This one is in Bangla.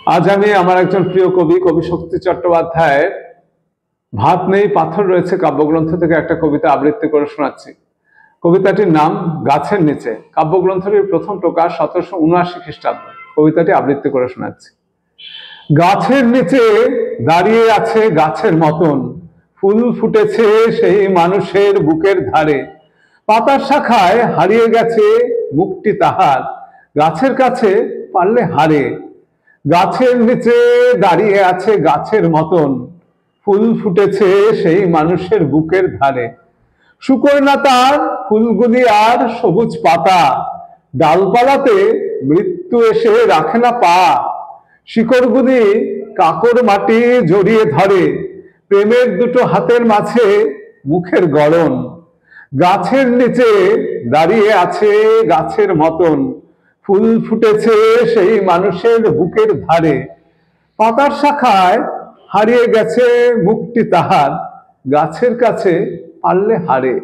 আজ আমি আমার একজন প্রিয় কবি কবি শক্তি চট্টোপাধ্যায়ের ভাত নেই পাথর রয়েছে কাব্যগ্রন্থ থেকে একটা কবিতা আবৃত্তি করে শোনাচ্ছি। কবিতাটির নাম গাছের নিচে। কাব্যগ্রন্থটির প্রথম প্রকাশ 1779 খ্রিস্টাব্দ। কবিতাটি আবৃত্তি করে শোনাচ্ছি। গাছের নিচে দাঁড়িয়ে আছে গাছের মতন, ফুল ফুটেছে সেই মানুষের বুকের ধারে। পাতার শাখায় হারিয়ে গেছে মুখটি তাহার, গাছের কাছে পারলে হারে। গাছের নিচে দাঁড়িয়ে আছে গাছের মতন, ফুল ফুটেছে সেই মানুষের বুকের ধারে। শুকোয় না তার ফুলগুলি আর সবুজ পাতা, ডালপালাতে মৃত্যু এসে রাখে না পা। শিকড়গুলি কাকর মাটি জড়িয়ে ধরে, প্রেমের দুটো হাতের মাঝে মুখের গড়ন। গাছের নিচে দাঁড়িয়ে আছে গাছের মতন, ফুল ফুটেছে সেই মানুষের বুকের ধারে। পাতার শাখায় হারিয়ে গেছে মুখটি তাহার, গাছের কাছে পারলে হারে।